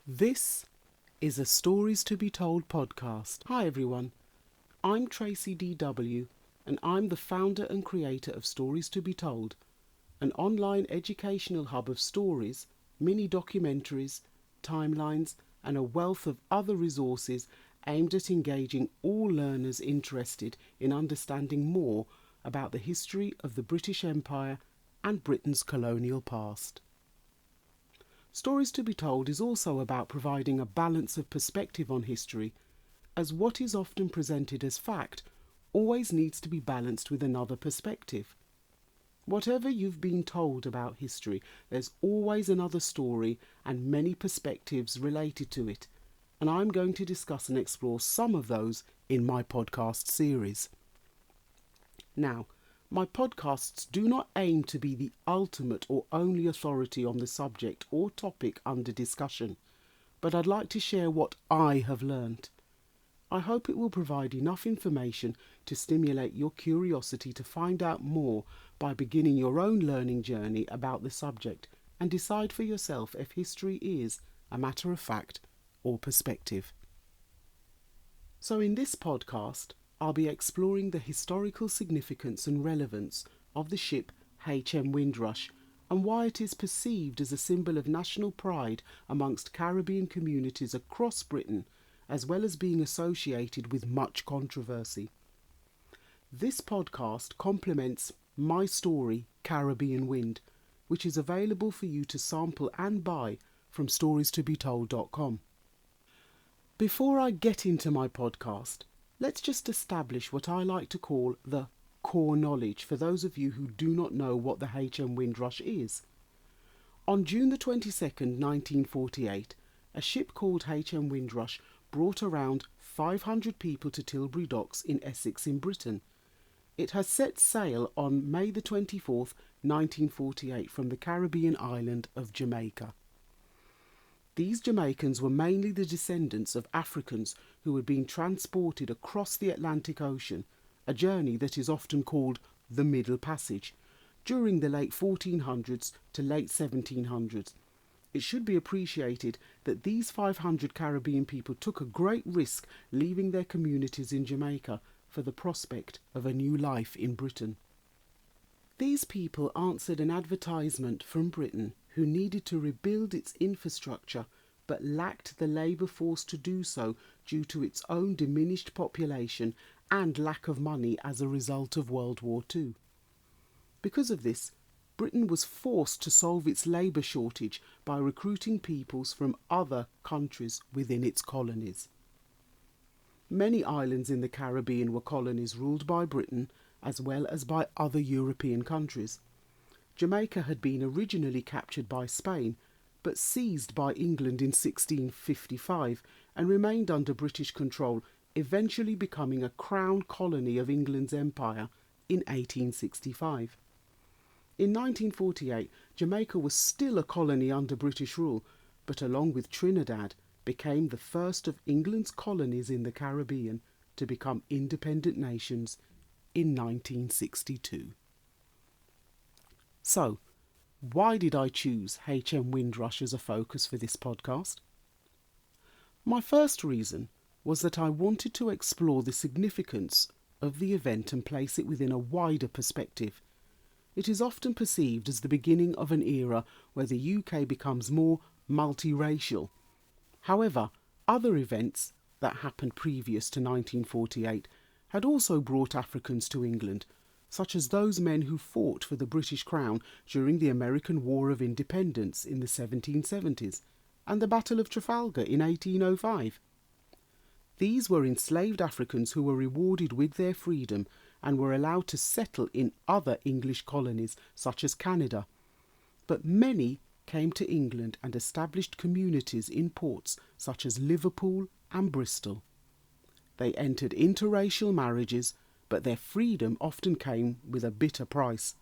This is a Stories to be Told podcast. Hi everyone, I'm Tracy DW and I'm the founder and creator of Stories to be Told, an online educational hub of stories, mini documentaries, timelines and a wealth of other resources aimed at engaging all learners interested in understanding more about the history of the British Empire and Britain's colonial past. Stories to be Told is also about providing a balance of perspective on history, as what is often presented as fact always needs to be balanced with another perspective. Whatever you've been told about history, there's always another story and many perspectives related to it, and I'm going to discuss and explore some of those in my podcast series. Now, my podcasts do not aim to be the ultimate or only authority on the subject or topic under discussion, but I'd like to share what I have learnt. I hope it will provide enough information to stimulate your curiosity to find out more by beginning your own learning journey about the subject and decide for yourself if history is a matter of fact or perspective. So in this podcast, I'll be exploring the historical significance and relevance of the ship HM Windrush and why it is perceived as a symbol of national pride amongst Caribbean communities across Britain, as well as being associated with much controversy. This podcast complements my story, Caribbean Wind, which is available for you to sample and buy from storiestobetold.com. Before I get into my podcast, let's just establish what I like to call the core knowledge for those of you who do not know what the HM Windrush is. On June the 22nd, 1948, a ship called HM Windrush brought around 500 people to Tilbury Docks in Essex in Britain. It has set sail on May the 24th, 1948 from the Caribbean island of Jamaica. These Jamaicans were mainly the descendants of Africans who had been transported across the Atlantic Ocean, a journey that is often called the Middle Passage, during the late 1400s to late 1700s. It should be appreciated that these 500 Caribbean people took a great risk leaving their communities in Jamaica for the prospect of a new life in Britain. These people answered an advertisement from Britain who needed to rebuild its infrastructure but lacked the labour force to do so due to its own diminished population and lack of money as a result of World War II. Because of this, Britain was forced to solve its labour shortage by recruiting peoples from other countries within its colonies. Many islands in the Caribbean were colonies ruled by Britain as well as by other European countries. Jamaica had been originally captured by Spain, but seized by England in 1655 and remained under British control, eventually becoming a crown colony of England's empire in 1865. In 1948, Jamaica was still a colony under British rule, but along with Trinidad, became the first of England's colonies in the Caribbean to become independent nations in 1962. So, why did I choose HM Windrush as a focus for this podcast? My first reason was that I wanted to explore the significance of the event and place it within a wider perspective. It is often perceived as the beginning of an era where the UK becomes more multiracial. However, other events that happened previous to 1948 had also brought Africans to England, such as those men who fought for the British Crown during the American War of Independence in the 1770s and the Battle of Trafalgar in 1805. These were enslaved Africans who were rewarded with their freedom and were allowed to settle in other English colonies such as Canada. But many came to England and established communities in ports such as Liverpool and Bristol. They entered interracial marriages, but their freedom often came with a bitter price,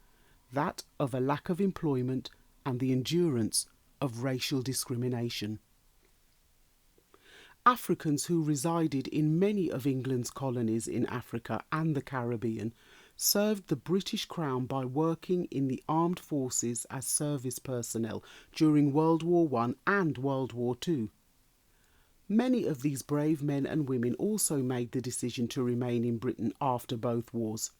that of a lack of employment and the endurance of racial discrimination. Africans who resided in many of England's colonies in Africa and the Caribbean served the British Crown by working in the armed forces as service personnel during World War I and World War II. Many of these brave men and women also made the decision to remain in Britain after both wars.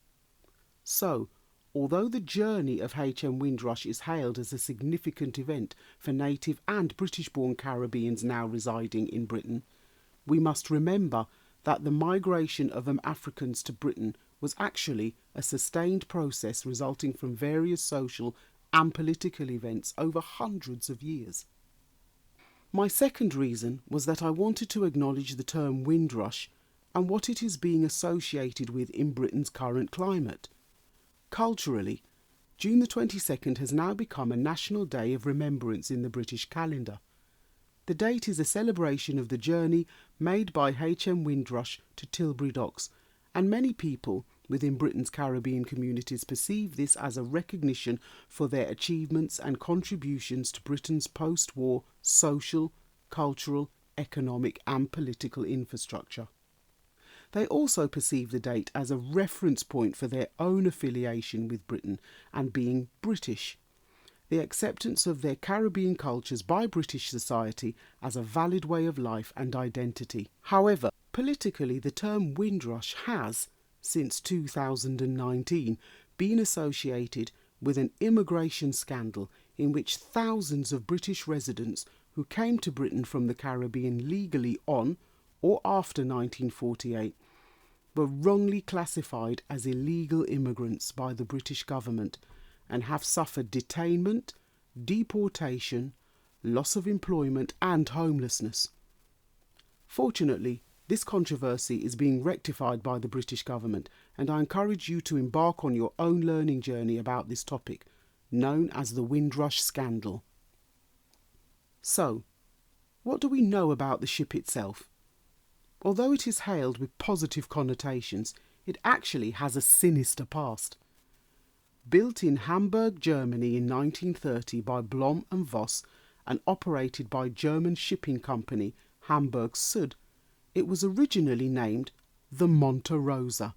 So, although the journey of HM Windrush is hailed as a significant event for native and British-born Caribbeans now residing in Britain, we must remember that the migration of Africans to Britain was actually a sustained process resulting from various social and political events over hundreds of years. My second reason was that I wanted to acknowledge the term Windrush and what it is being associated with in Britain's current climate. Culturally, June the 22nd has now become a national day of remembrance in the British calendar. The date is a celebration of the journey made by HM Windrush to Tilbury Docks, and many people within Britain's Caribbean communities perceive this as a recognition for their achievements and contributions to Britain's post-war social, cultural, economic and political infrastructure. They also perceive the date as a reference point for their own affiliation with Britain and being British, the acceptance of their Caribbean cultures by British society as a valid way of life and identity. However, politically, the term Windrush has, since 2019, been associated with an immigration scandal in which thousands of British residents who came to Britain from the Caribbean legally on or after 1948 were wrongly classified as illegal immigrants by the British government and have suffered detainment, deportation, loss of employment and homelessness. Fortunately, this controversy is being rectified by the British government, and I encourage you to embark on your own learning journey about this topic, known as the Windrush scandal. So, what do we know about the ship itself? Although it is hailed with positive connotations, it actually has a sinister past. Built in Hamburg, Germany in 1930 by Blom and Voss and operated by German shipping company Hamburg Süd, it was originally named the Monte Rosa.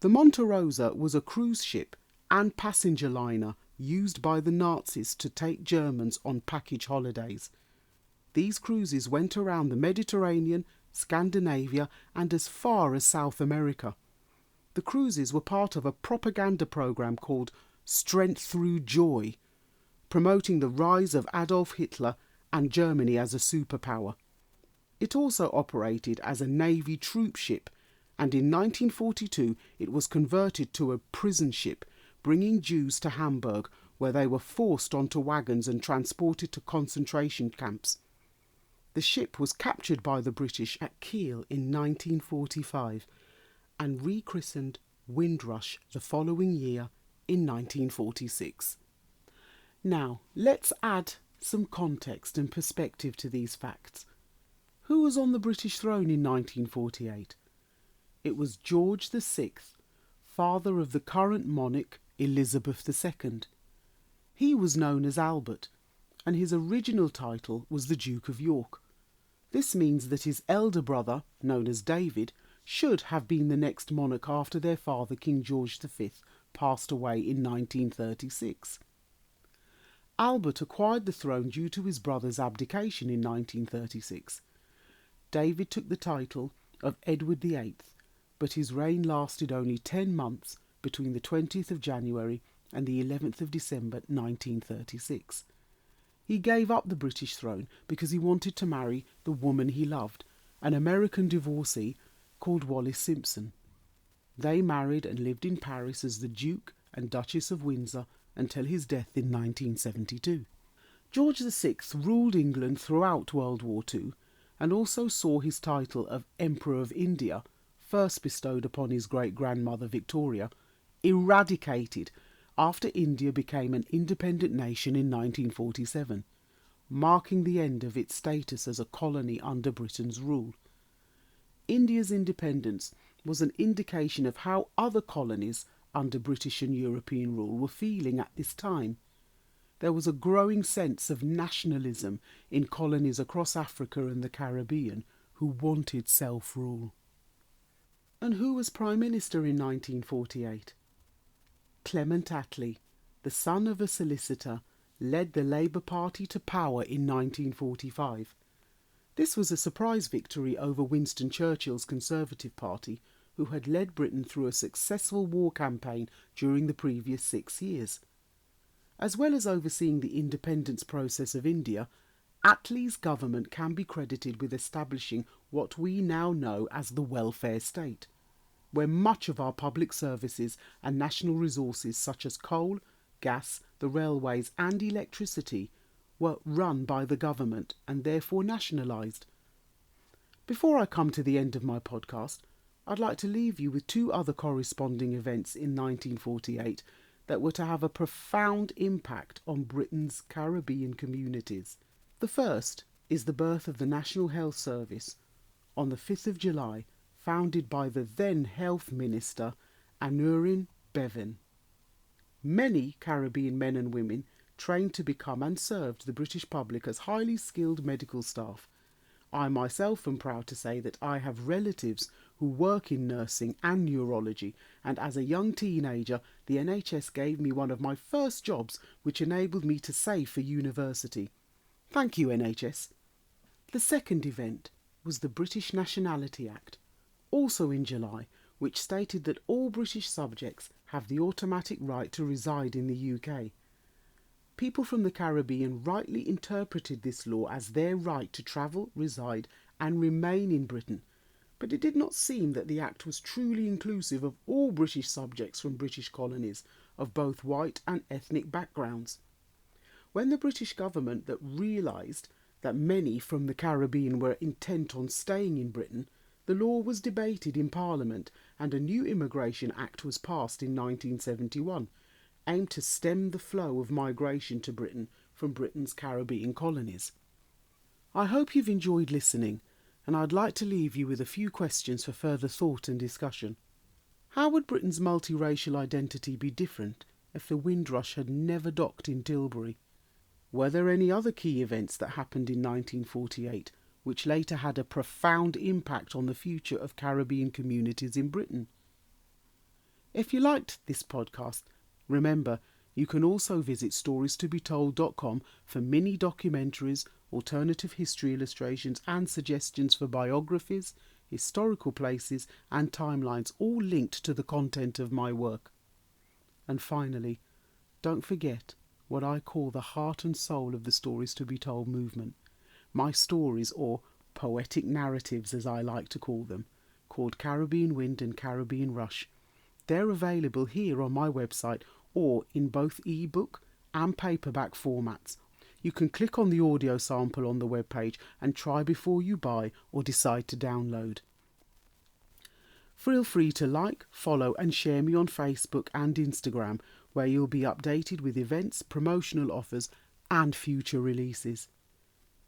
The Monte Rosa was a cruise ship and passenger liner used by the Nazis to take Germans on package holidays. These cruises went around the Mediterranean, Scandinavia and as far as South America. The cruises were part of a propaganda program called Strength Through Joy, promoting the rise of Adolf Hitler and Germany as a superpower. It also operated as a Navy troop ship, and in 1942 it was converted to a prison ship, bringing Jews to Hamburg, where they were forced onto wagons and transported to concentration camps. The ship was captured by the British at Kiel in 1945 and rechristened Windrush the following year in 1946. Now, let's add some context and perspective to these facts. Who was on the British throne in 1948? It was George VI, father of the current monarch Elizabeth II. He was known as Albert, and his original title was the Duke of York. This means that his elder brother, known as David, should have been the next monarch after their father King George V passed away in 1936. Albert acquired the throne due to his brother's abdication in 1936. David took the title of Edward VIII, but his reign lasted only 10 months between the 20th of January and the 11th of December 1936. He gave up the British throne because he wanted to marry the woman he loved, an American divorcee called Wallis Simpson. They married and lived in Paris as the Duke and Duchess of Windsor until his death in 1972. George VI ruled England throughout World War II and also saw his title of Emperor of India, first bestowed upon his great-grandmother Victoria, eradicated after India became an independent nation in 1947, marking the end of its status as a colony under Britain's rule. India's independence was an indication of how other colonies under British and European rule were feeling at this time. There was a growing sense of nationalism in colonies across Africa and the Caribbean who wanted self-rule. And who was Prime Minister in 1948? Clement Attlee, the son of a solicitor, led the Labour Party to power in 1945. This was a surprise victory over Winston Churchill's Conservative Party, who had led Britain through a successful war campaign during the previous 6 years. As well as overseeing the independence process of India, Attlee's government can be credited with establishing what we now know as the welfare state, where much of our public services and national resources such as coal, gas, the railways and electricity were run by the government and therefore nationalised. Before I come to the end of my podcast, I'd like to leave you with 2 other corresponding events in 1948 that were to have a profound impact on Britain's Caribbean communities. The first is the birth of the National Health Service on the 5th of July, founded by the then Health Minister Aneurin Bevan. Many Caribbean men and women trained to become and served the British public as highly skilled medical staff. I myself am proud to say that I have relatives who work in nursing and neurology, and as a young teenager the NHS gave me one of my first jobs which enabled me to save for university. Thank you, NHS. The second event was the British Nationality Act, also in July, which stated that all British subjects have the automatic right to reside in the UK. People from the Caribbean rightly interpreted this law as their right to travel, reside and remain in Britain, but it did not seem that the Act was truly inclusive of all British subjects from British colonies of both white and ethnic backgrounds. When the British government that realised that many from the Caribbean were intent on staying in Britain, the law was debated in Parliament and a new Immigration Act was passed in 1971, aimed to stem the flow of migration to Britain from Britain's Caribbean colonies. I hope you've enjoyed listening, and I'd like to leave you with a few questions for further thought and discussion. How would Britain's multiracial identity be different if the Windrush had never docked in Tilbury? Were there any other key events that happened in 1948 which later had a profound impact on the future of Caribbean communities in Britain? If you liked this podcast, remember you can also visit storiestobetold.com for mini documentaries, alternative history illustrations and suggestions for biographies, historical places and timelines, all linked to the content of my work. And finally, don't forget what I call the heart and soul of the Stories to be Told movement. My stories, or poetic narratives as I like to call them, called Caribbean Wind and Caribbean Rush. They're available here on my website or in both ebook and paperback formats. You can click on the audio sample on the webpage and try before you buy or decide to download. Feel free to like, follow and share me on Facebook and Instagram, where you'll be updated with events, promotional offers and future releases.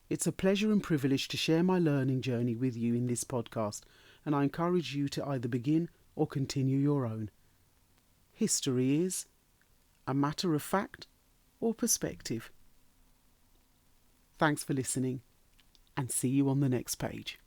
It's a pleasure and privilege to share my learning journey with you in this podcast, and I encourage you to either begin or continue your own. History is a matter of fact or perspective. Thanks for listening, and see you on the next page.